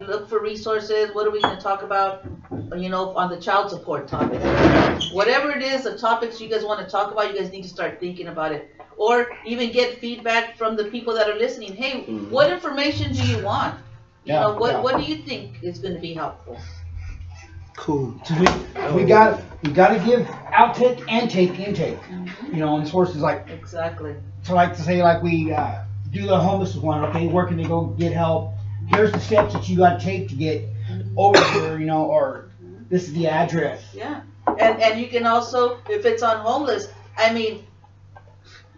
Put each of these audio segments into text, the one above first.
look for resources. What are we going to talk about? You know, on the child support topic. Whatever it is, the topics you guys want to talk about, you guys need to start thinking about it. Or even get feedback from the people that are listening. Hey, what information do you want? You know, what do you think is going to be helpful? Cool. So we got to give outtake and take intake. You know, and sources like exactly. So like to say like we do the homeless one. Okay, where can they go get help? Here's the steps that you got to take to get over here. You know, or this is the address. Yeah, and you can also, if it's on homeless, I mean,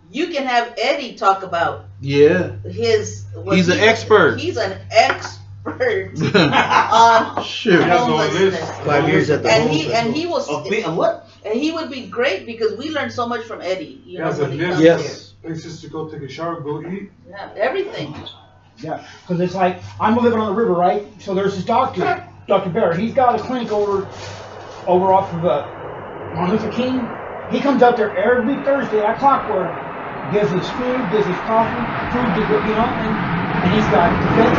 you can have Eddie talk about his. He's an expert. He's an expert on homelessness. 5 years at the and he was what? And he would be great because we learned so much from Eddie. You know, yes. Places to go take a shower, go eat. Yeah, everything. Yeah, because it's like I'm living on the river, right? So there's this doctor, Dr. Barrett. He's got a clinic over off of Martin Luther King. He comes out there every Thursday at clockwork, gives us food, gives us coffee, food to go, you know, and he's got defense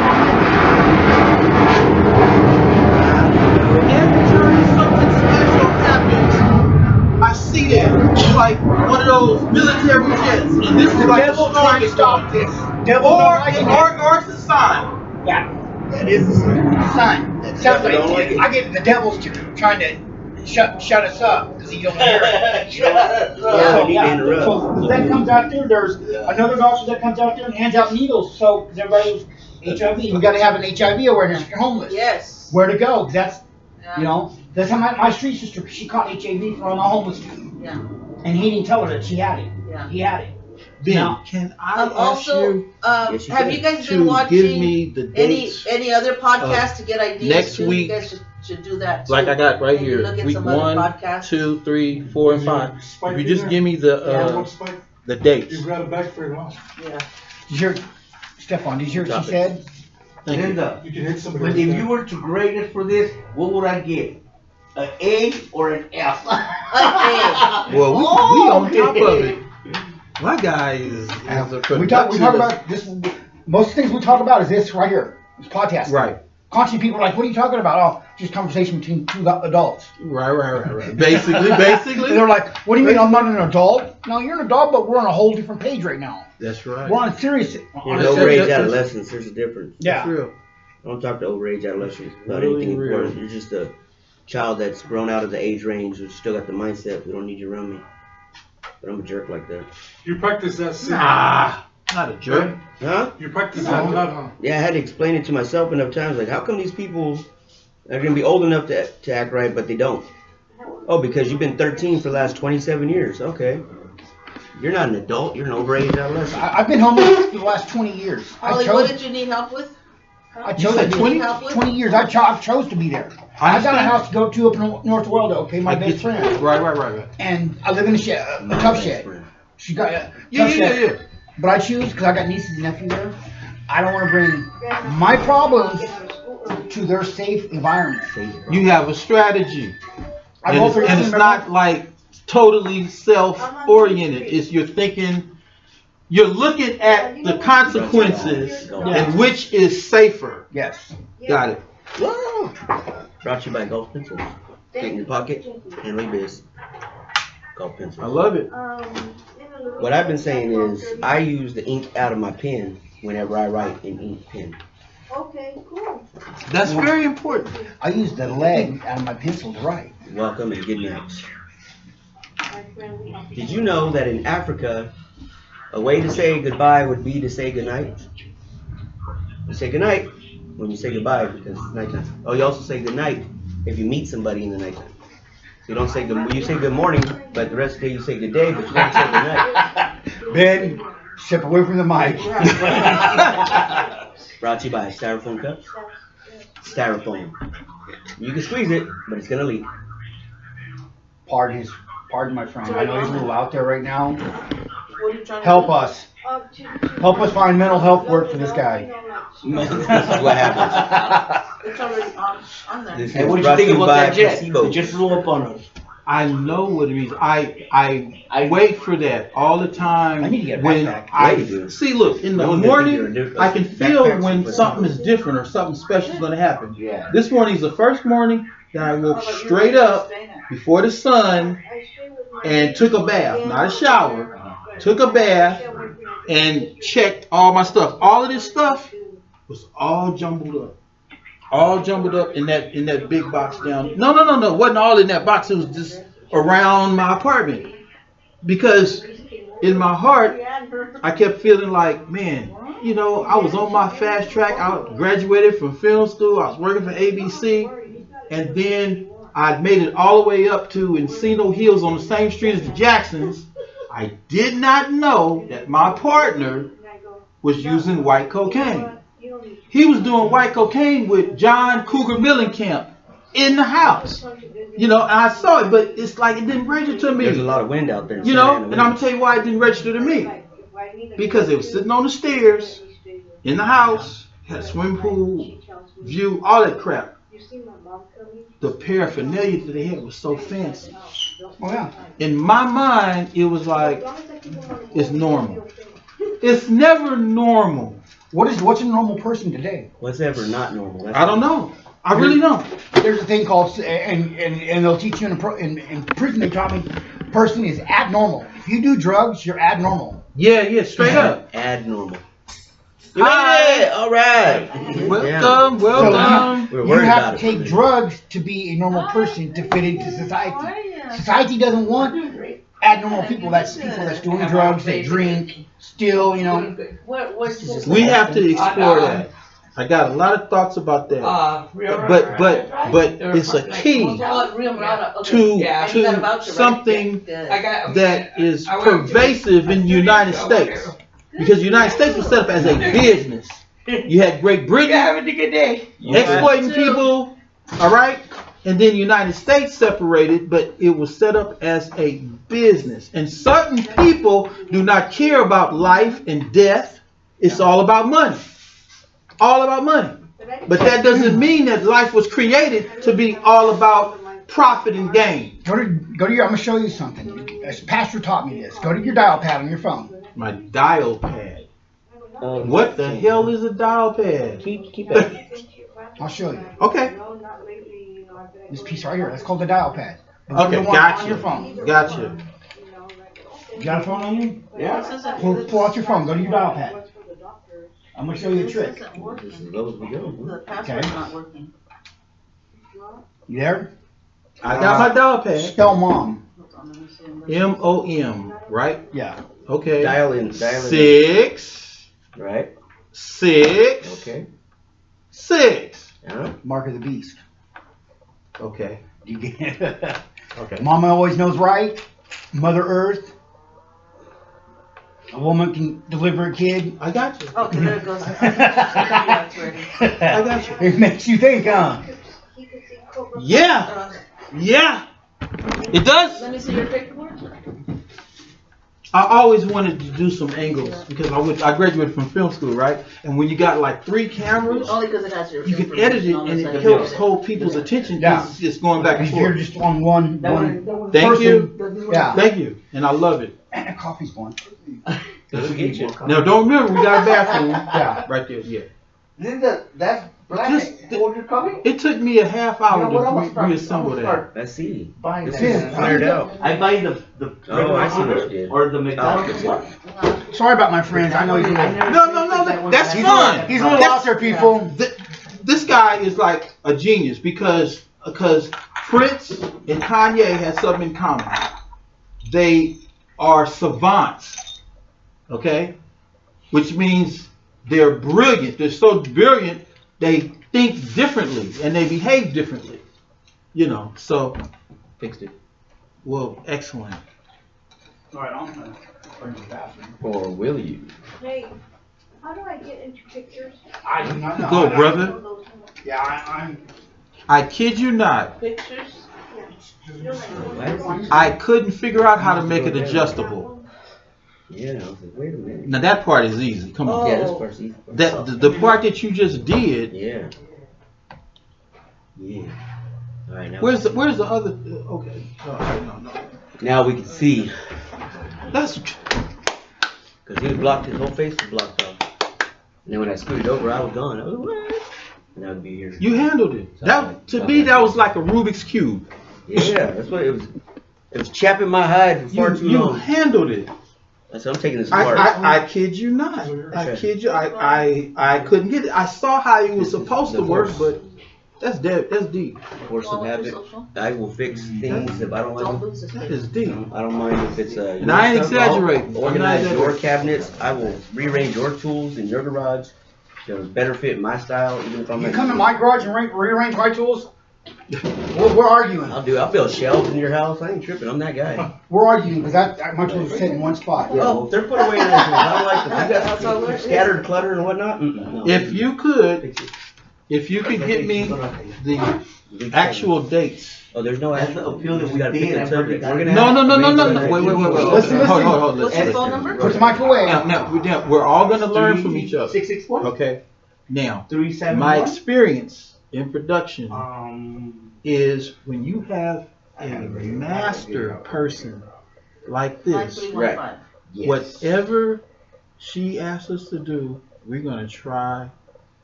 Every time something special happens, I see that. It's like one of those military jets, and this is the like devil trying to stop this. Or it's a sign. Yeah, That is a sign. it's a sign. It sounds like don't like it. I get the devil's trying to shut us up because he don't hear it. You know? Yeah, we need to interrupt. So that comes out there. There's another doctor that comes out there and hands out needles. So because everybody's HIV, we got to have an HIV awareness if you're homeless. Yes. Where to go? 'Cause that's you know that's how my street sister, she caught HIV from a homeless dude. Yeah. And he didn't tell her that she had it. Yeah. He had it. Ben, Now, can I ask Also, you have you guys to been watching give me the dates any other podcasts to get ideas? next too? week? You guys should do that. Too. like I got right Maybe here, look at week some other 1, podcasts. 2, 3, 4, and 5. If you just give me the dates. You got a bag for your lunch. Yeah. did you hear, Stefan? Did you hear what she said? Thank you. Linda, You can hit somebody. but with if that. you were to grade it for this, what would I get? An A or an F? Well, we on top of it. My guy is a We talk about this. Most things we talk about is this right here. This podcast. Right. Constantly people are like, what are you talking about? Oh, just conversation between two adults. Right. Basically. And they're like, what do you mean I'm not an adult? No, you're an adult, but we're on a whole different page right now. That's right. We're on a serious. You know, overage adolescence, there's a difference. Yeah. That's real. Don't talk to overage adolescents about Really anything real. important. You're just a child that's grown out of the age range or still got the mindset, we don't need you around me. But I'm a jerk like that. You practice that sin. Nah, not a jerk. Huh? You practice that a lot, huh? Yeah, I had to explain it to myself enough times. Like, how come these people are going to be old enough to act right, but they don't? Oh, because you've been 13 for the last 27 years. Okay. You're not an adult. You're an overage adolescent. I've been homeless for the last 20 years. Holly, what did you need help with? I chose said 20, help with? 20 years. I chose to be there. I got a house to go to up in North Waldo. Okay, my best friend. Right. And I live in a shed, a tough shed. She got a Yeah. tough shed. But I choose because I got nieces and nephews there. I don't want to bring my problems to their safe environment. You have a strategy. I And go it's, for and it's not like totally self-oriented. It's you're thinking, you're looking at the consequences and which is safer. Yes. Got it. Whoa. Brought to you by Golf Pencils. Get in your pocket, handle biz. Golf Pencils. I love it. What I've been saying is I use the ink out of my pen whenever I write in ink pen. Okay, cool. That's very important. I use the lead out of my pencil to write. Welcome and good night. Did you know that in Africa, a way to say goodbye would be to say goodnight? You say goodnight when you say goodbye because it's nighttime. Oh, you also say goodnight if you meet somebody in the nighttime. So you don't say good. You say good morning, but the rest of the day you say good day, but you don't say goodnight. Ben, step away from the mic. Brought to you by Styrofoam cups. Styrofoam. You can squeeze it, but it's gonna leak. Pardon my friend. I know he's a little out there right now. What are you trying to Help do? us. Help us find mental health work for this guy. This is what happens. It's already on there. This Hey, is what did you brought think to about by that jet? Placebo. It just flew up on us. I know what it means. I wait for that all the time. I need to get a when backpack. I Yeah, you do. see. Look, in the No one morning, can do it. I can feel Backpacks when for something is something. different or something special is going to happen. Yeah. This morning's the first morning that I woke straight up before the sun and took a bath, not a shower. Took a bath and checked all my stuff. All of this stuff was all jumbled up. All jumbled up in that big box down. No. It wasn't all in that box. It was just around my apartment. Because in my heart, I kept feeling like, man, you know, I was on my fast track. I graduated from film school. I was working for ABC. And then I made it all the way up to Encino Hills on the same street as the Jacksons. I did not know that my partner was using white cocaine. He was doing white cocaine with John Cougar Millenkamp in the house. You know, and I saw it, but it's like it didn't register to me. There's a lot of wind out there. You know, and I'm going to tell you why it didn't register to me. Because it was sitting on the stairs, in the house, had a swimming pool, view, all that crap. The paraphernalia that they had was so fancy. Oh yeah. In my mind, it was like, it's normal. It's never normal. What's a normal person today? What's ever not normal? That's I don't know. I really don't. There's a thing called, and they'll teach you in prison. They taught me, person is abnormal. If you do drugs, you're abnormal. Yeah, straight up. Abnormal. You made it! All right. Welcome. We're You worried have about to it. take drugs to be a normal person to fit into society. Society doesn't want abnormal people. That's people that's doing drugs, that drink, steal. You know. We have to explore that. I got a lot of thoughts about that. But it's a key to something that is pervasive in the United States. Because the United States was set up as a business. You had Great Britain exploiting people, all right? And then the United States separated, but it was set up as a business. And certain people do not care about life and death. It's all about money. All about money. But that doesn't mean that life was created to be all about profit and gain. Go to your. I'm gonna show you something. As pastor taught me this. Go to your dial pad on your phone. My dial pad. What the hell is a dial pad? Keep it. I'll show you. Okay. This piece right here. That's called the dial pad. Okay, Gotcha. On your phone. Gotcha. You got a phone on you? Yeah. Pull out your phone. Go to your dial pad. I'm gonna show you a trick. This is as low as we go. The password's not working. You there? I got my dial pad. Spell mom. MOM, right? Yeah. Okay. Dial in. 6. Right. 6. Okay. 6. Yeah. Mark of the beast. Okay. You get it? Okay. Mama always knows right. Mother Earth. A woman can deliver a kid. I got you. Okay, there it goes. It's ready. I got you. It makes you think, huh? Yeah. Yeah. It does. Let me see your paperwork. I always wanted to do some angles because I graduated from film school, right? And when you got like 3 cameras, Only because it has your. you can edit it and it helps hold people's attention. Yeah. It's just going back and If you're forth. just on one Thank person, you. Yeah. Thank you. And I love it. And a coffee's one. Let's get you. Now don't remember we got a bathroom. Yeah. Right there. Yeah. That's black. Just- Hold your coffee. It took me a half hour You know what, I'm gonna to start- reassemble I'm gonna that. start Let's see. buying This that. is flared out. I buy the Oh, I see what you did. or the McDonald's Oh. one. Sorry about my friends. I know he's a little, No, that's fun. he's a little out there, people. This guy is like a genius because Prince and Kanye had something in common. They are savants, okay? Which means they're brilliant. They're so brilliant, they think differently and they behave differently. You know, so Fixed it. well, excellent. All right, I'm gonna go to the bathroom. Or will you? Hey, how do I get into pictures? I do not know. Go, brother. Yeah, I'm. I kid you not. Pictures. What? I couldn't figure out how to make it adjustable. Yeah, I was like, wait a minute. Now that part is easy. Come on. Yeah, this part's easy. That the part that you just did. Yeah. Yeah. All right, now. Where's the other? Okay. No. Now we can see. That's Because he was blocked, his whole face was blocked off. And then when I scooted over, I was gone. I was like, what? And I would be here. you handled it. That to me that was like a Rubik's cube. Yeah, that's what it was. It was chapping my hide for far too You long. handled it. I said, I'm taking this apart. I kid you not. I kid you. I couldn't get it. I saw how it was supposed to work, but that's dead. That's deep. Force of habit. I will fix things if I don't like them. That is deep. I don't mind if it's And I ain't exaggerating. Organize your cabinets. I will rearrange your tools in your garage to better fit my style. Even if I'm You come to my garage and rearrange my tools. We're arguing. I'll build shelves in your house. I ain't tripping. I'm that guy. We're arguing because my tools sit in one spot. Yeah, well, if they're put away in this room, I don't like them. You got scattered clutter and whatnot. No. If you could Fix it. get me the actual dates. Oh, there's no That's actual. the appeal that We gotta we pick did. a subject. We're gonna No. have- Wait. Listen. Hold. What's your phone number? Put the mic away. Now, we're all gonna learn from each other. 661 Okay. Now, 371. my experience in production is when you have a master person like this, 9315. Yes. whatever she asks us to do, we're gonna try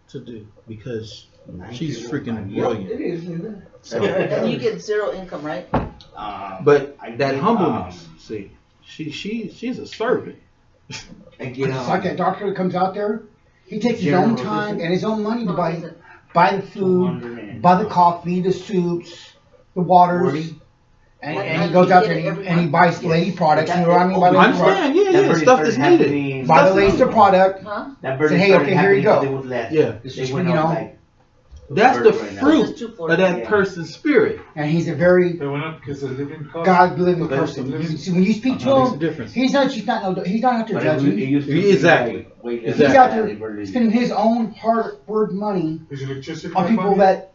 to do because she's freaking brilliant. It is, isn't it? So, And you get zero income, right? but I that get, humbleness, see, she's a servant. I get, It's like that doctor that comes out there. He takes his own time and his own money to buy the food, buy the coffee, the soups, the waters, and he goes out there and he buys lady products. You know what I mean by I lady products? understand, yeah, stuff that's needed. Buy the ladies the product. Huh? Say, hey, okay, here you go. Yeah, It's just, you know, that's the It's fruit just of that person's spirit. and he's a very They went up because of living cost. God-living person. You see, when you speak to Makes a him, difference. he's not out there judging. Exactly. He's out there spending his own hard-earned money Is electricity on people company? that,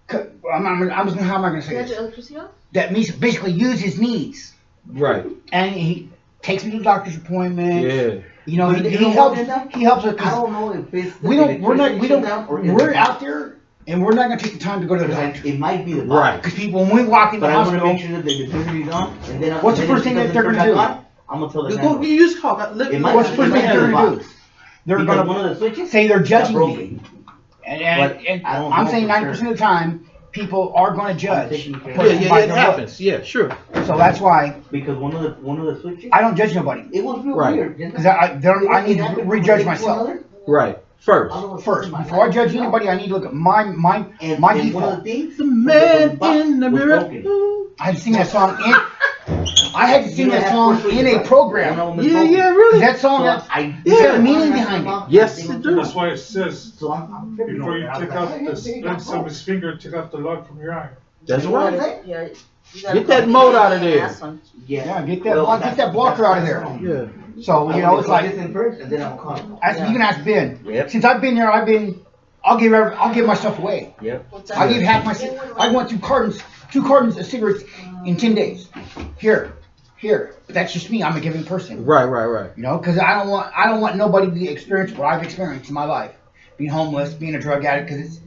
how am I going to You say got this? your electricity off? That basically use his needs. Right. And he takes me to the doctor's appointment. Yeah. You know, But he you know helps. what, He helps us I because don't know if it's the we don't. We're or out there, and we're not going to take the time to go to the Because doctor. it might be the Right. Because people, when we walk in the But I want to hospital, make sure that the electricity's on, and then What's the first thing that they're gonna do? I'm gonna tell the You landlord. just call. It might what's the first thing they're going to do? They're Because going one to of the switches say they're got judging broken. me. But And I don't I'm know saying for 90% of the time, people are going to I'm judge. taking care of person Yeah, by it their happens. Yeah, sure. looks. So that's why Because one of the switches, I don't judge nobody. it was real Right. weird. Because I need to rejudge myself. Right. First. First, before I judge anybody, I need to look at my and my one of default. the things, The man in the was mirror. broken. I had to sing that song in. I had to sing that song in a program. Yeah, really. That song So has Yeah. got a meaning behind it. Yes, it does. That's why it says, So I'm tripping before over you it. I was take like, out hey, the they splints got of his finger, take out the log from your eye. That's You know what I'm right. saying? Yeah. You gotta Get that call mold me out of and there. ask one. Yeah, get that blocker out of there. Yeah. So you know, it's like this in first, and then I'll call. you can ask Ben. Yep. Since I've been there, I'll give my stuff away. Yep. What's I that? gave half my. I went through two cartons of cigarettes in 10 days. Here. But that's just me. I'm a giving person. Right. You know, because I don't want nobody to experience what I've experienced in my life, being homeless, being a drug addict, because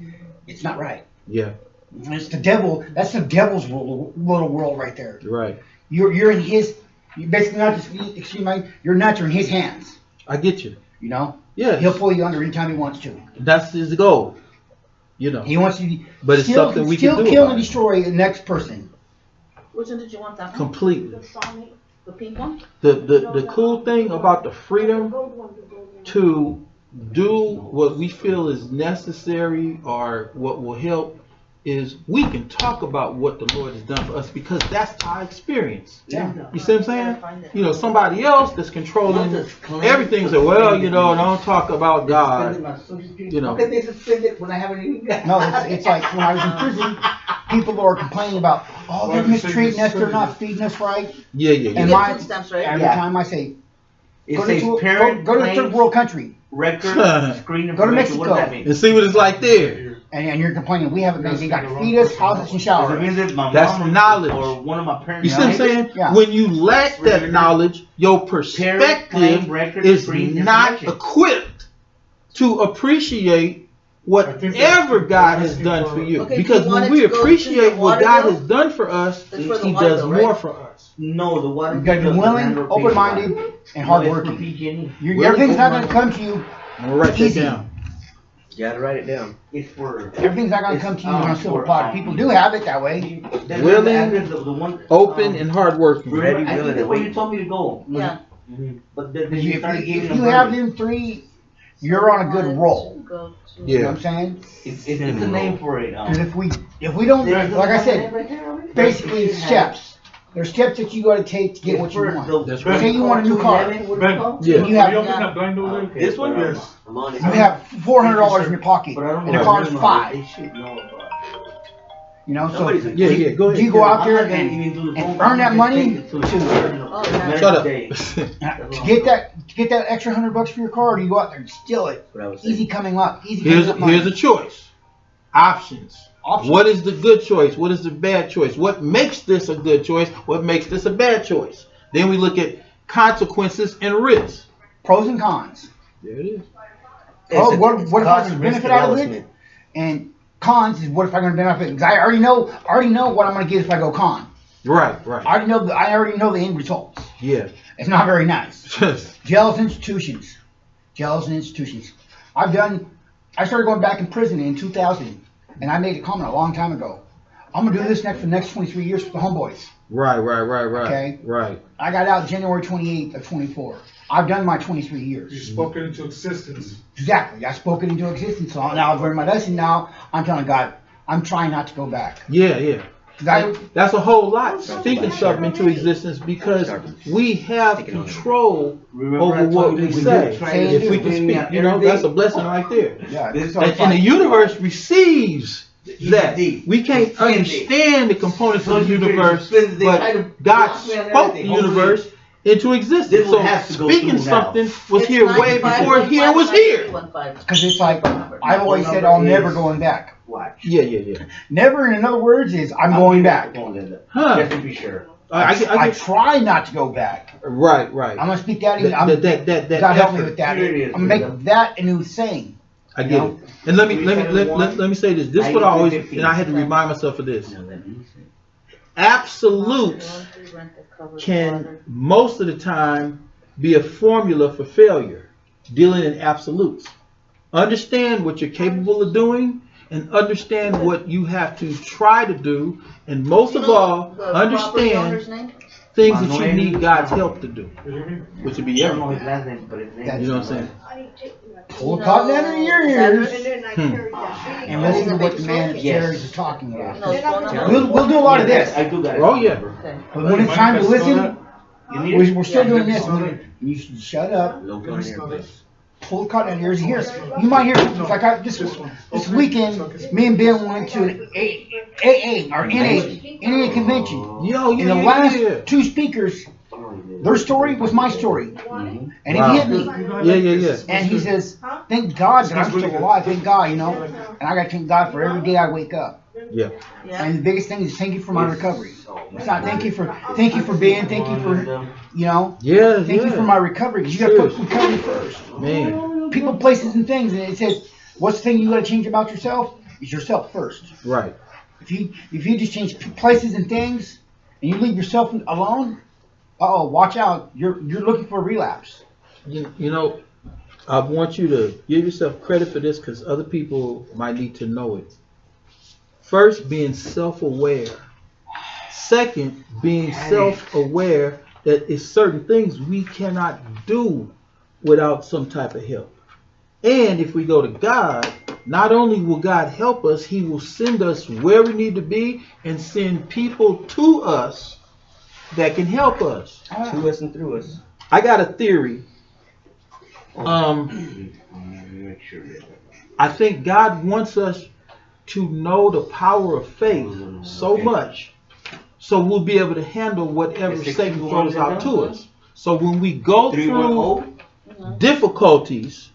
it's not right. Yeah. It's the devil. That's the devil's little world right there. Right. You're in his. You basically not just excuse me. Your nuts are in his hands. I get you. You know. Yeah. He'll pull you under anytime he wants to. That's his goal. You know. He wants you. But it's something we can do kill about and it. destroy the next person. Which one did you want, that one? Completely. The pink one? The cool thing about the freedom to do what we feel is necessary or what will help is we can talk about what the Lord has done for us because that's our experience. Yeah. You see what I'm saying? You know, somebody else that's controlling everything say, well, you know, don't talk about God. You know. Okay, they suspend it when I haven't even got. No, it's like when I was in prison, people are complaining about, oh, they're mistreating us, they're not feeding us right. Yeah. You And get my- food stamps, right? Every Yeah. time I say, It go says to parent go to a third claims, world country, record, screen Go to information. What does Mexico. that mean? And see what it's like there. and you're complaining we haven't made. They got to feed us, house us, and Does it shower mean us. that my That's mom from knowledge. or one of my parents? You see what I'm saying? Yeah. When you lack that knowledge, your perspective record, is screen not information. equipped to appreciate whatever God has done for you. Okay, Because do you want when it we to go to appreciate your what water God bill? has done for us, That's for the He water does bill, more right? for us. No, the water. You gotta be willing, open-minded, and hardworking. Everything's not gonna come to you I'm gonna write that easy. down. You gotta write it down. It's for. Everything's not gonna come to you on a silver platter. People do have it that way. Willing, open, and hardworking. Ready, I willing, think and when you waiting. told me to go. Yeah. But then If you you, started giving if them you have verbiage. them three, you're on a good roll. Go to- You know Yeah. what I'm saying? It's a name for it. Because if we don't, like I said, basically it's steps. There's steps that you gotta take to get what you want. That's Say you want a new car. Ben, Yeah. You are have- you open that blind over there? This one? Yes. I'm on it. You have $400 in your pocket, But I don't and the know. car's $5. They should know about. You know, so Somebody's Yeah, yeah, go ahead. you go out there I'm not gonna and even do the and phone earn that call, money just take it to Oh, yeah. Shut up. Day. to get that extra $100 for your car, you go out there and steal it. What I was saying. Easy coming up. Easy coming up money. Here's a choice. Options. Options. What is the good choice? What is the bad choice? What makes this a good choice? What makes this a bad choice? Then we look at consequences and risks. Pros and cons. There it is. Oh, what if I cost can and risk benefit out of it? analysis. And cons is what if I'm going to benefit? Because I already know what I'm going to get if I go con. Right, right. I already know the end results. Yeah. It's not very nice. Jails and institutions. I started going back in prison in 2000, and I made a comment a long time ago. I'm gonna do this for the next 23 years for the homeboys. Right. Okay. Right. I got out January 28th of 24. I've done my 23 You years. spoke it into existence. Exactly. I spoke it into existence. So now I've learned my lesson. Now I'm telling God, I'm trying not to go back. Yeah. 'Cause That's a whole lot, speaking something into existence, because we have control over what we say. If we can speak, that's a blessing right there. yeah, it's And the universe receives that. We can't understand the components of the universe, but God spoke the universe into existence. So speaking something was It's here way before here was here. 95. because it's like I've always said, I'm never going back. Watch. Yeah. Never, in other words, is I'm going back. Huh. Just to be sure. I try not to go back. right. I'm gonna speak that. That God help me effort. with that. Here it is. I'm gonna make that a new thing. I get it. And let me say this. This is what I always, and I had to remind myself of this. Absolutes can most of the time be a formula for failure. Dealing in absolutes. Understand what you're capable of doing, and understand what you have to try to do, and most of all, understand things that you need God's help to do, which would be I don't know his everything. last name, but his name. You know what I'm saying? I need to take my. Pull the cotton out of your ears And then I carried that. and listen to what the man Yes. upstairs is talking about. No, phone number? We'll do a lot of Yes, this, I do got it. Oh, yeah. Okay. but when it's time to listen, You need it? we're still doing this. Yeah. You should shut up. Local on your face. Pull the cotton out of your ears. You might hear like this weekend. Me and Ben went to an AA or NA convention. Yo, And the last two speakers, their story was my story, and it hit me. Yeah. And he says, "Thank God that I'm still alive. Thank God, And I got to thank God for every day I wake up. Yeah. Yeah. And the biggest thing is thank you for my recovery. It's not thank you for being, thank you for, Yeah. thank you for my recovery. Because you got to put recovery first. Man. People, places, and things. And it says, what's the thing you got to change about yourself? Is yourself first. Right. If you just change places and things, and you leave yourself alone, watch out. You're looking for a relapse. I want you to give yourself credit for this, because other people might need to know it. First, being self-aware. Second, being self-aware that it's certain things we cannot do without some type of help. And if we go to God, not only will God help us, He will send us where we need to be and send people to us that can help us. To us and through us. I got a theory. I think God wants us to know the power of faith so much, so we'll be able to handle whatever Satan throws out to us. So when we go through difficulties,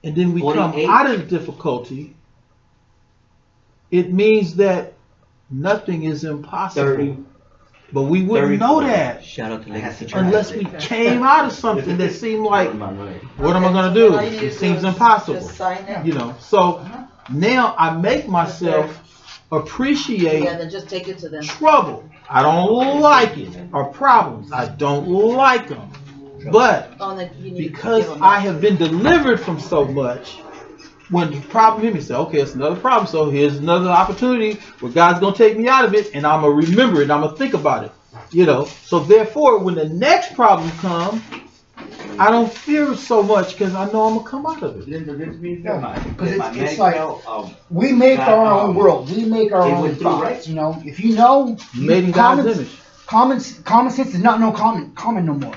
and then we come out of the difficulty, it means that nothing is impossible But we wouldn't know that Shout out to Legacy Church. unless we came out of something that seemed like, what am I gonna do? All you need It to seems do is impossible. Just sign it. You know, so now I make myself appreciate Yeah, then just take it to them. trouble. I don't like it. Or problems. I don't like them. But Oh, and then you need to because give them I have been delivered from so much, when the problem hit me, say, okay, it's another problem. So here's another opportunity where God's gonna take me out of it, and I'm gonna remember it. And I'm gonna think about it. You know. So therefore, when the next problem comes, I don't fear it so much because I know I'm gonna come out of it. Because it's like we make our own world. We make our own thoughts. You know, if you know, Made in God's image. common sense is not common no more.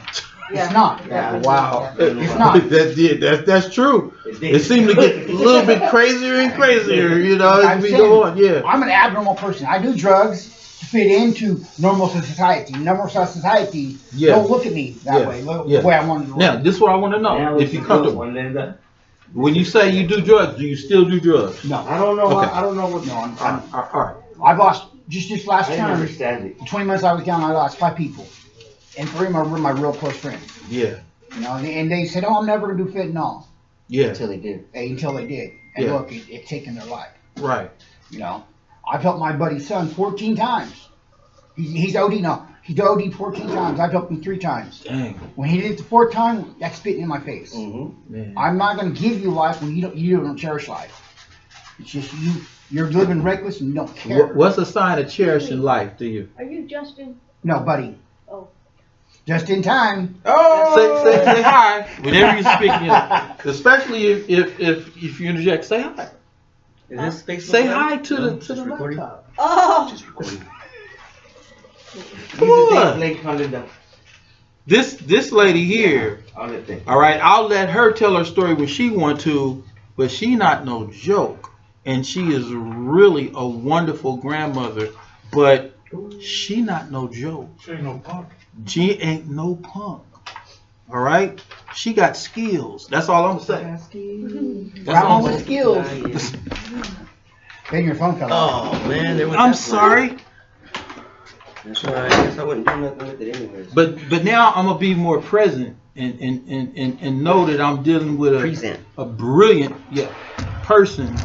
Yeah. It's not. Yeah. Wow. It's not. That's true. It seemed to get a little bit crazier and crazier, you know, I'm as we saying, go on. Yeah. I'm an abnormal person. I do drugs to fit into normal society. Normal society Yeah. don't look at me that Yeah. way. Look Yeah. the way I want to. Now, this is what I want to know. If you're comfortable. When you say you do drugs, do you still do drugs? No. I don't know. Okay. I don't know what. No, All right. I've lost just last I didn't term. understand it. In 20 months I was down. I lost 5 people, and 3 of them were my real close friends. Yeah. You know, and they said, "Oh, I'm never gonna do fentanyl." Yeah. Until they did. Until they did, and Yeah. look, it's taken their life. Right. You know, I've helped my buddy's son 14 times. He's OD now. He's OD 14 times. I've helped him 3 times. Dang. When he did it the 4th time, that's spitting in my face. Man. I'm not gonna give you life when you don't cherish life. It's just you're living reckless and you don't care. What's a sign of cherishing life to you? Are you Justin? No, buddy. Oh. Just in time. Oh. Say hi whenever you're speaking. Especially if you interject. Say hi. Is this Facebook Say Live? hi to No, the just recording? laptop. Oh. Come on. This lady here. All right, I'll let her tell her story when she want to, but she not no joke, and she is really a wonderful grandmother, but she not no joke. She ain't no punk. She ain't no punk. All right, she got skills. That's all I'm saying. That's all Round I'm with saying. skills. Then your phone fell off. Oh man, there was I'm that sorry, That's why I guess I wouldn't do nothing with it anyways. but now I'm gonna be more present and know that I'm dealing with Present. a brilliant person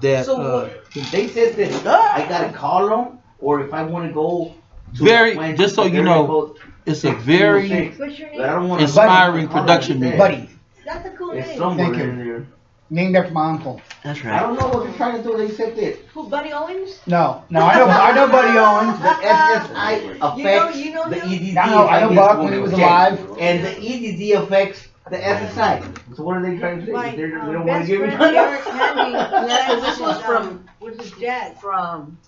that So They said that I gotta call them, or if I want to go. To Very- Atlantic, just so you know, it's a very What's your I name? don't want inspiring production meeting. Buddy, That's a cool It's name. somewhere Thank you. in there. named after my uncle. That's I right. don't know what they're trying to do. They said that Who, Buddy Owens? No, I know Buddy Owens. the SSI affects You know the him? EDD. I know Buck when he was alive. And the EDD affects the SSI. So what are they trying to say? My They don't want best to give me friend money? Eric Handy. Yeah, 'cause this was from With his dad.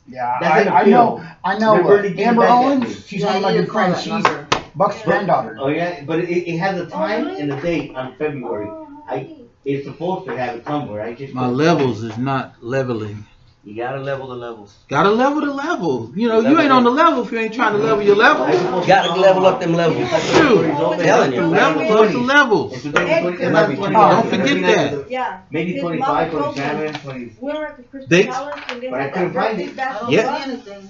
Yeah, That's I know. They're really getting Amber back at Owens. me. She's one of my good friends. She's Buck's granddaughter. Oh yeah, but it has a time really? and a date on February. It's supposed to have it somewhere. I just My levels is not leveling. You gotta level the levels. Gotta level the level. You know, you ain't on the level if you ain't trying to level your level. You gotta level up them levels. Shoot. I'm telling you. Level up the levels. It's 20, It might be 20, Don't forget that. Yeah. Maybe His 25, mama told 27, 20. We were at the Crystal They- Palace and they But I had couldn't that find birthday it. basketball Yeah. anything.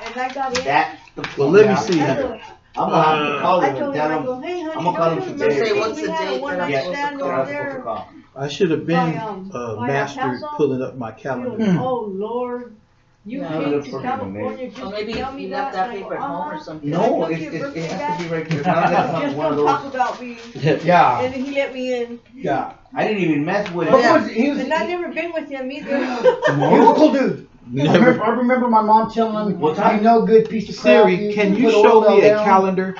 and I got in. That. Well, let me see. That's a- I'm gonna have to call I them told and him, I tell go, them. hey honey, I'm gonna call don't him you today. remember Say, what's we the had a date one that I'm night supposed to stand call? They're over not supposed to there? call. I should have been by mastered El Paso? pulling up my calendar. He goes, oh Lord, you Yeah. came Look to for me, California just Or maybe to tell me you left that. that paper at home or something. No, Can I it go to your birthday has to bash? be right there. Not like Just one of don't talk those. about me. Yeah, And he let me in. yeah. I didn't even mess with But it. he was And I've never been with him either. a cool dude. Never. I remember my mom telling him, What time? "You know, good piece of crap. Siri, can you put show oil me a down." calendar?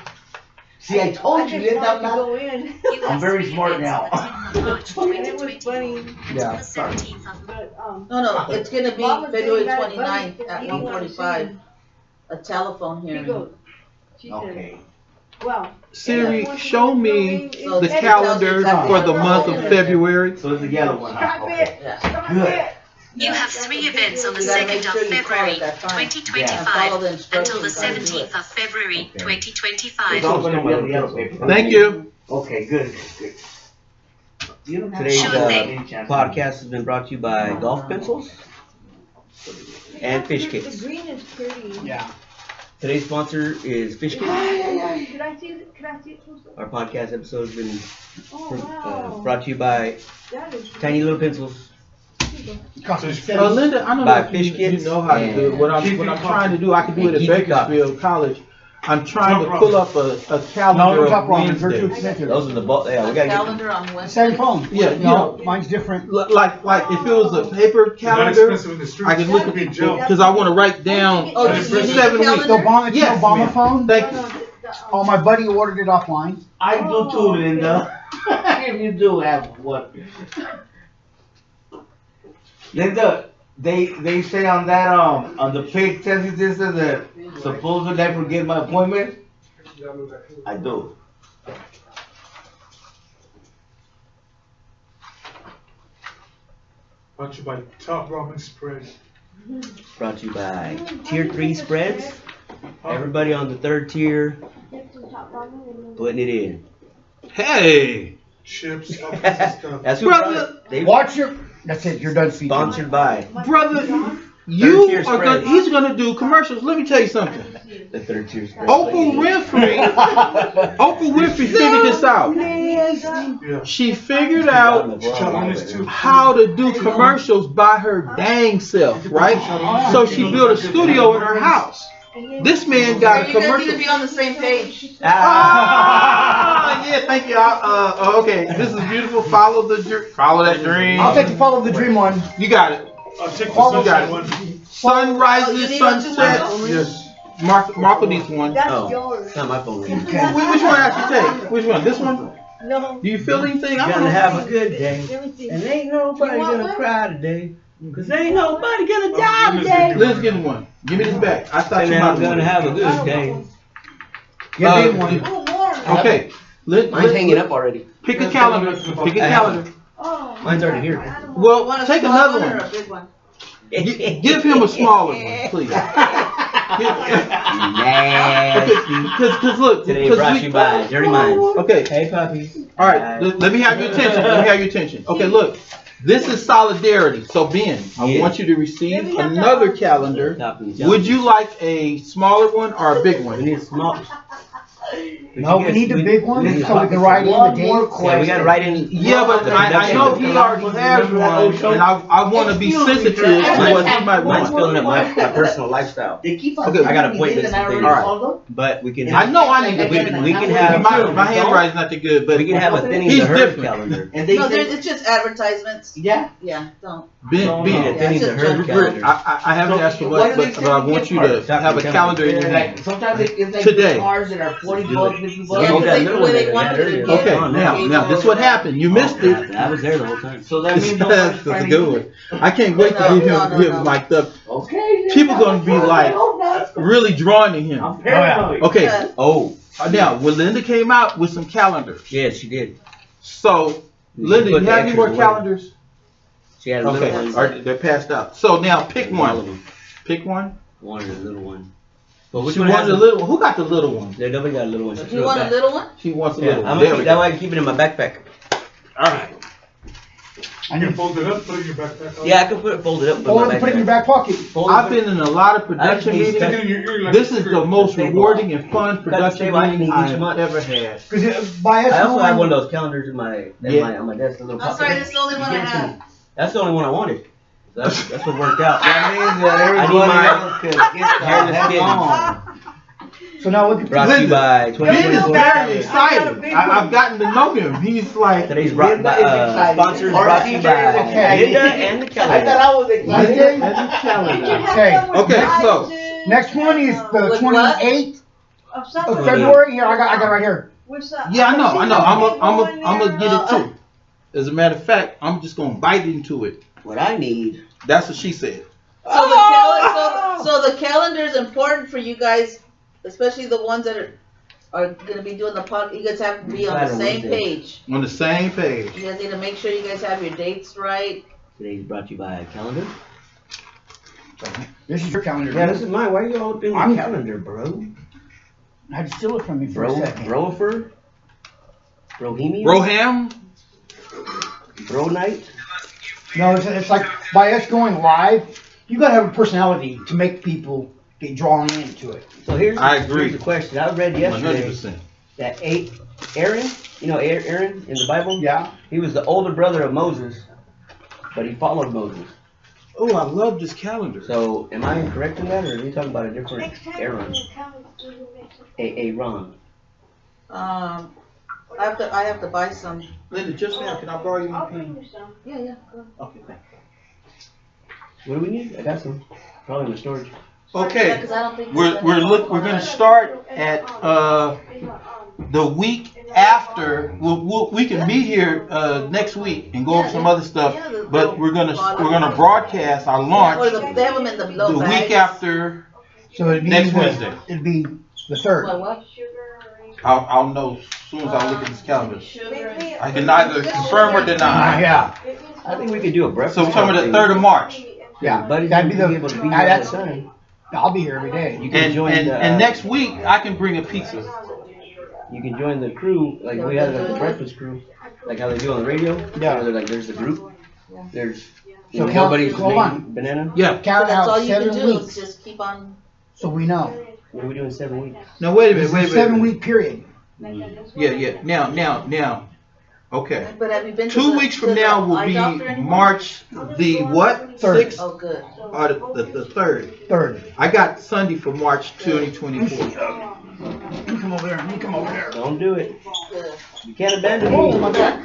See, I told you, I Linda, just I'm wanted to not. go in. I'm very smart now. And it was funny. Yeah. But, No, it's gonna be Mama's February saying that 29th Buddy at didn't want to 1:45. see. A telephone He hearing. goes, she said, Okay. well. Siri, show me So the it tells you calendar exactly for what the the month whole of is. February. So it's the yellow one. Huh? Stop Okay. it! Yeah. Stop Good. it! You have 3 events on the You gotta make 2nd of sure you call February at that time. And 2025 follow the until the instructions how to do it. 17th of February Okay. 2025. It's all gonna be on the yellow paper. Thank you. Okay, good, good. You don't have Today's Sure thing. podcast has been brought to you by golf pencils and fish The cakes. green is pretty. Yeah. Today's sponsor is Fish Kids. Can I see it? Close up? Our podcast episode has been Oh, wow. brought to you by That is Tiny Little Pencils. Linda, I don't By know if Fish you Kids know how to do it. What I'm trying to do, I can do it at Keep it coffee. Bakersfield College. I'm trying to pull up a calendar No, top of ramen. They're too Wednesday. expensive. Those are the yeah, we A gotta get calendar on Wednesday. Same phone. Yeah, No, mine's different. Like if it was a paper Not calendar, expensive in the streets. I can look at Be it Joe. because I want to write down Oh, you the need a 7 weeks. calendar? The Obama, Yes, Obama ma'am. phone. Thank you. Oh, my buddy ordered it offline. I do too, Linda. If you do have one. Linda, they say on that on the pig testing system that supposedly I forget my appointment. I do. Brought to you by Top Ramen Spread. brought to you by Tier 3 Spreads. Everybody on the 3rd tier putting it in. Hey, Chips, all kinds of stuff. That's who Brother, brought it. They Watch your. That's it. You're done speaking. sponsored by brother, tier spread. he's gonna do commercials. Let me tell you something. the 3rd tier Spreads. Oprah Winfrey figured this out. Yeah. She figured out how to do commercials by her dang self, right? So she built a studio in her house. This man got a You guys need to commercial. be on the same page. Ah, yeah, thank you. Okay, this is beautiful. Follow that dream. I'll take the follow the dream one. You got it. I'll take the Follow sunshine got it. one. Sun You rises, need sun one too, sets. Michael? Yes. Marco needs one. That's Oh, yours. it's not my phone. You're Which one I should take? Which one? This one? No. Do you feel anything? I don't gonna know. have a good day. Let me see. And ain't nobody You want gonna one? cry today. Cause ain't nobody gonna die I'm gonna today. give Let's get one. Give me this back. I thought And you then might I'm gonna have a good day. Get me one. Oh, more. Okay. Mine's hanging up already. Pick a calendar. Pick a calendar. Oh. Mine's already here. You Well, want a take small another one or one. a big one? Give him a smaller one, please. Nasty. Because look. Today 'cause brought we- to you by Dirty Minds. Okay. Hey puppy. All right. Let me have your attention. Let me have your attention. Okay. Look. This is solidarity. So Ben, I Yeah. want you to receive another calendar. Top and Would you like a smaller one or a big We one? need a small. No, we need the big one need so we the can write in the One date. more Yeah, we question. gotta write in. Yeah, but I know he already has one, and I want to be sensitive to what he might Mine's want. filling up my personal lifestyle. They keep on Okay, I got telling me appointments this and I and already things. called them. But we can. I know I need to We can have. my handwriting's not that good, but We can have a thinning he's the herd different. calendar. And they No, said, it's just advertisements. yeah. Yeah, don't. Ben, A Ben, thinning the herd calendar. I haven't asked for much, but I want you to have a calendar in your They're hand. like, sometimes it's like Today. cars that are 40 bucks, 50 bucks. Yeah, you got because a little the way one they that wanted had to earlier. get Okay, it. now this is what happened. You missed it. I was there the whole time. So that means That's a good one. I can't wait to get him mic'd up. Okay. People gonna be like really drawn to him. I'm paranoid. Okay, Yeah. Oh, now when Linda came out with some calendars, yeah, she did. so Linda, Put you the have any more extras away. calendars? She had a little Okay, one. all right, they're passed out. So now pick All of one. them. Pick one. Wanted a little one. But which She one wanted has the a little one. Who got the little one? Yeah, nobody got a little one. She You threw it want a back. little one? She wants a Yeah, little I'm one. gonna There keep, we that go. way I can keep it in my backpack. All right. I You need fold it up, put it in your backpack. Yeah, I can put it folded up. or put it in your back pocket. I've been in a lot of production I just need Stick meetings. it in your ear like This a is the cigarette. most rewarding and fun production stable. I meeting can I each have month. ever had. Because by us I also have one knowing- of those calendars in my, Yeah. on my desk. A little I'm sorry, pocket. that's the only one I have. That's the only one I wanted. So that's what worked out. That means that I need everybody my else could get the hairless heck kittens. on. So now look at Brought to you Linda, by Ben is 2024. very excited. I've gotten to know him. He's like, Today's brought by, sponsors brought to you by Okay. Linda and the I thought calendar. I was excited. Linda? as a calendar. Okay. Okay, so Next one is the With 28th Of of something. February. Here, I got it right here. What's that? yeah, I know. I'm I'm gonna get it too. As a matter of fact, I'm just gonna bite into it. What I need. That's what she said. So the calendar is important for you guys, especially the ones that are gonna be doing the pod. You guys have to be on the same page. On the same page. You guys need to make sure you guys have your dates right. Today's brought to you by calendar. This is your calendar. Yeah, this is mine. Why are you all doing I'm- the calendar, bro? I had to steal it from you for a second. Brofer? Brohemian? Broham? Bro night? No, it's like by us going live, you gotta have a personality to make people get drawn into it. So here's I agree. here's the question. I read yesterday 100%. that Aaron, you know Aaron in the Bible? Yeah. He was the older brother of Moses, but he followed Moses. Oh, I love this calendar. So am I incorrect in that, or are you talking about a different Aaron? Aaron. I have to buy some. Linda, just now, can I borrow your pen? Yeah, go. Okay, thanks. What do we need? I got some. Probably in the storage. Yeah, Okay, 'cause I don't think we're gonna start at the week after. We can meet here next week and go over some other stuff. But we're gonna broadcast our Or launch they have them in the the blow bags. week after. So it'd be Next Wednesday. It'd be the 3rd. What? I'll know as soon as I look at this calendar. Sugar. I can neither confirm or deny. Yeah. I think we could do a breakfast. So we're talking about the 3rd of March. Yeah. Buddy, That'd be be able to be the. here all the That's. time. I'll be here every day. You can join the. And next week I can bring a pizza. You can join the crew, like we had like the breakfast crew, like how they do on the radio. Yeah. Where they're like, there's the group. There's. So count- nobody's hold named on. Banana. Yeah. Count That's all out you can 7 do is weeks, just keep on. so we know. What are we doing 7 weeks? Now wait a This minute. is a 7-week period. Yeah. Now. Okay. But have you been to 2 the- weeks to from the now will eye be doctor anymore? March the what? 3rd. 6th Oh, good. or the 3rd. 3rd. I got Sunday for March 2024. You come over there. You come over there. Don't do it. Good. You can't abandon Oh me. my God.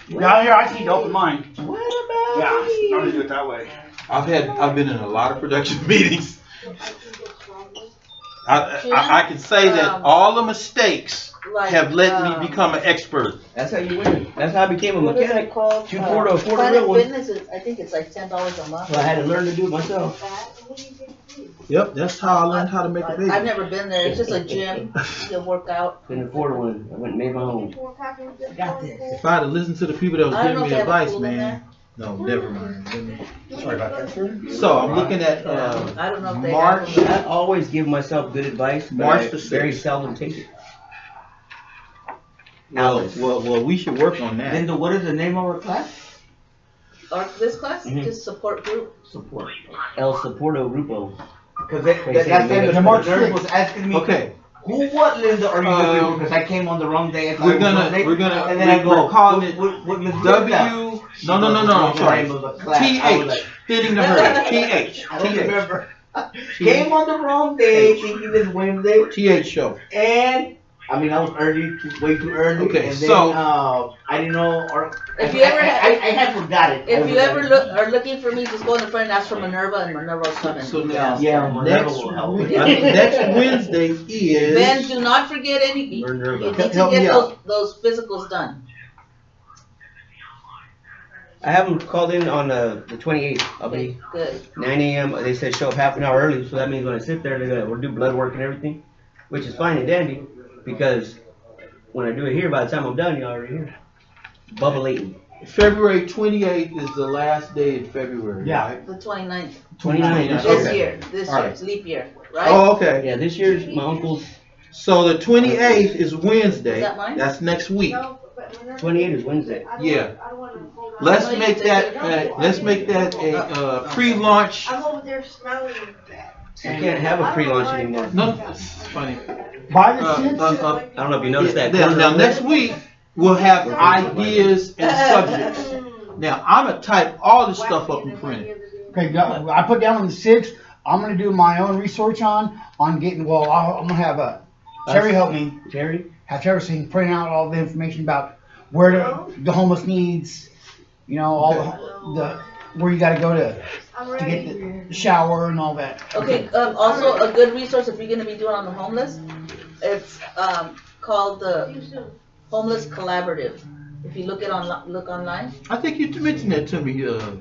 Yeah, here I need to open mine. What about Yeah, I'm me? gonna do it that way. I've been in a lot of production meetings. I can say that all the mistakes Like, have let me become an expert. That's how you win. That's how I became a What is it mechanic. called? 240, afford a Planet real one. Fitness is, I think it's like $10 a month. So I had to learn to do it myself. Yep, that's how I learned how to make a baby. I've never been there. It's just a gym. You work out. Couldn't afford one. I went and made my own. Got this. If I had listened to the people that was I don't know giving if me they have a advice, pool in man. No, never mind. Sorry about that, sir. So I'm looking at I don't know if they March. have them. I always give myself good advice, but March I the very 6th. seldom take it. Well, we should work on that. Linda, what is the name of our class? Or this class, Mhm. just support group. Support. El Soporto Grupo. Because They that say last maybe time the March the nurse 6th. was asking me, Okay, who, what Linda are you looking for? Because I came on the wrong day. I thought we're it was gonna Monday. And then I go, we're calling it what Miss W. Linda? No, I'm sorry. TH. Hitting the herd. TH. I don't TH. remember. Came on the wrong day, thinking it's Wednesday, TH show. and I mean I was early, way too early. Okay, and then, so- I didn't know, or If you ever I had forgot it. If you ever are looking for me, just go in the front and ask for Minerva, and Minerva's coming. So now, Yeah, Minerva next, will help. next Wednesday Ben, is. do not forget any. You Minerva. need to Help me get out. those physicals done. I have them called in on the 28th. I'll Okay, be good. 9 a.m. They said show up half an hour early, so that means when I sit there, we'll do blood work and everything, which is fine and dandy, because when I do it here, by the time I'm done, you're already here. Bubbling. February 28th is the last day in February. Yeah. Right? The 29th. 29th. This Okay. year. This All year. right. It's leap year, right? Oh, okay. Yeah, this year's my uncle's. So the 28th is Wednesday. Is that mine? That's next week. 28 is Wednesday. Yeah. Let's make that. Let's make that a pre-launch. I'm over there smelling that. You can't have a pre-launch anymore. No, it's funny. By the 6th. I don't know if you noticed that. Now next week we'll have ideas and subjects. Now I'm gonna type all this stuff up and print it. Okay, I put down on the 6th. I'm gonna do my own research on getting. Well, I'm gonna have Terry help me. Terry? Have Terry so he can print out all the information about where the homeless needs. You know, all the where you got to go to get the shower and all that. Okay, also a good resource if you're gonna be doing on the homeless, it's called the Homeless Collaborative. If you look online, I think you mentioned that to me,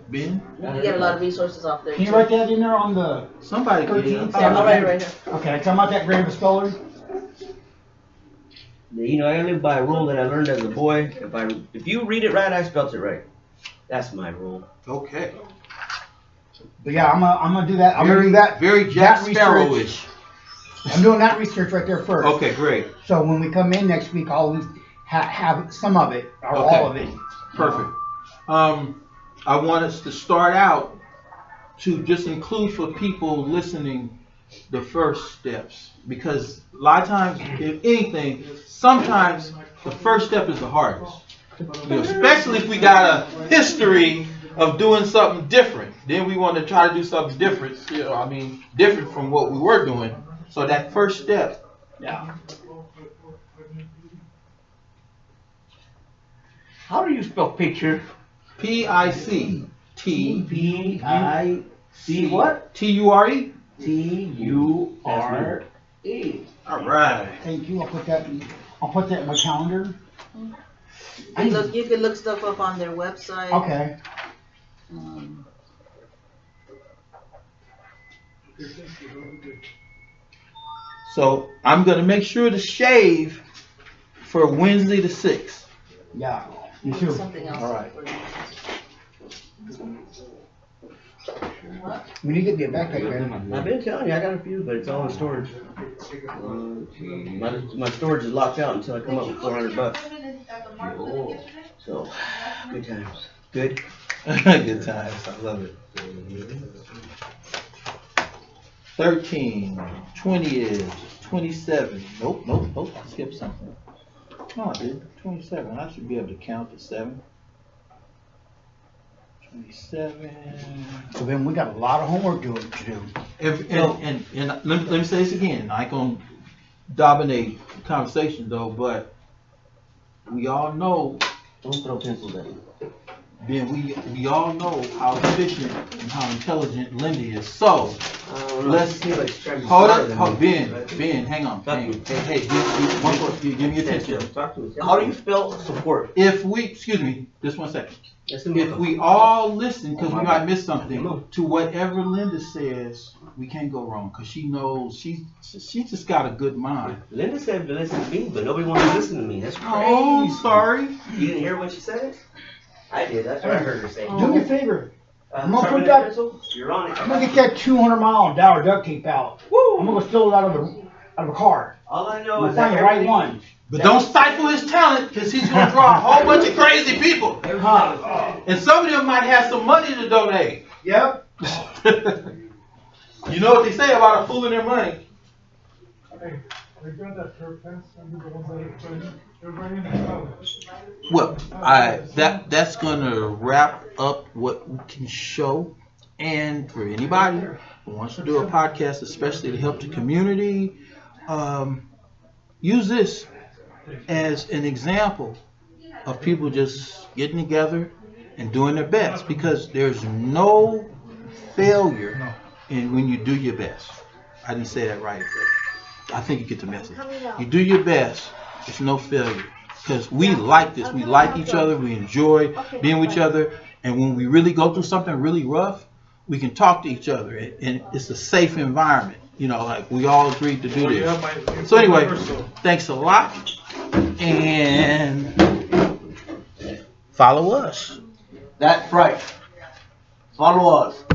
Ben. you can get a lot of resources off there Can you too. write that in there on the? Somebody did. Yeah, I'll write it right here. Okay, talking about that grave of speller. You know, I live by a rule that I learned as a boy. If you read it right, I spelt it right. That's my rule. Okay. But yeah, I'm gonna do that. I'm gonna do that. Very Jack that research. Sparrow-ish. I'm doing that research right there first. Okay, great. So when we come in next week, I'll at least have some of it or Okay. all of it. Perfect. I want us to start out to just include for people listening the first steps, because a lot of times, if anything, sometimes the first step is the hardest. Especially if we got a history of doing something different, then we want to try to do something different. Different from what we were doing. So that first step. Yeah. How do you spell picture? P-I-C-T. P-I-C what? T-U-R-E. T-U-R-E. All right. Thank you. I'll put that in my calendar. You can look stuff up on their website. Okay. So I'm gonna make sure to shave for Wednesday the 6th. Yeah. You too. Something else. All right. We need to get me a backpack, man. I've been telling you, I got a few, but it's all in storage. My storage is locked out until I come up with $400. So, good times. Good. Good times. I love it. 13, 20, 27. Nope. I skipped something. No, I did. 27. I should be able to count to 7. 27. So then we got a lot of homework to do. And let me say this again. I ain't gonna dominate the conversation though, but we all know. Don't throw pencils at me. Ben, we all know how efficient and how intelligent Linda is. So let's hold up. Ben, hang on. Hey, give me attention. How do you spell support? Excuse me, just 1 second. If we all listen, because we might miss something, to whatever Linda says, we can't go wrong, because she knows she just got a good mind. Linda said to listen to me, but nobody wanted to listen to me. That's crazy. Oh, sorry. You didn't hear when she said it? I did. That's what I heard her say. Do me a favor. I'm gonna put Terminator that. pencil? You're on it. I'm gonna get that 200-mile-an-hour duct tape out. Woo! I'm gonna go steal it out of a car. All I know I'm is gonna that find the right one. But don't stifle his talent, because he's going to draw a whole bunch of crazy people. And some of them might have some money to donate. Yep. You know what they say about a fool and their money. Hey, we got that curb fence and the ones that they're bringing it out. Well, that's going to wrap up what we can show. And for anybody who wants to do a podcast, especially to help the community, use this as an example of people just getting together and doing their best, because there's no failure in when you do your best. I didn't say that right, but I think you get the message. You do your best, there's no failure, because we like this. We like each other. We enjoy being with each other. And when we really go through something really rough, we can talk to each other, and it's a safe environment. Like we all agreed to do this. So anyway, thanks a lot, and follow us. That's right. Follow us.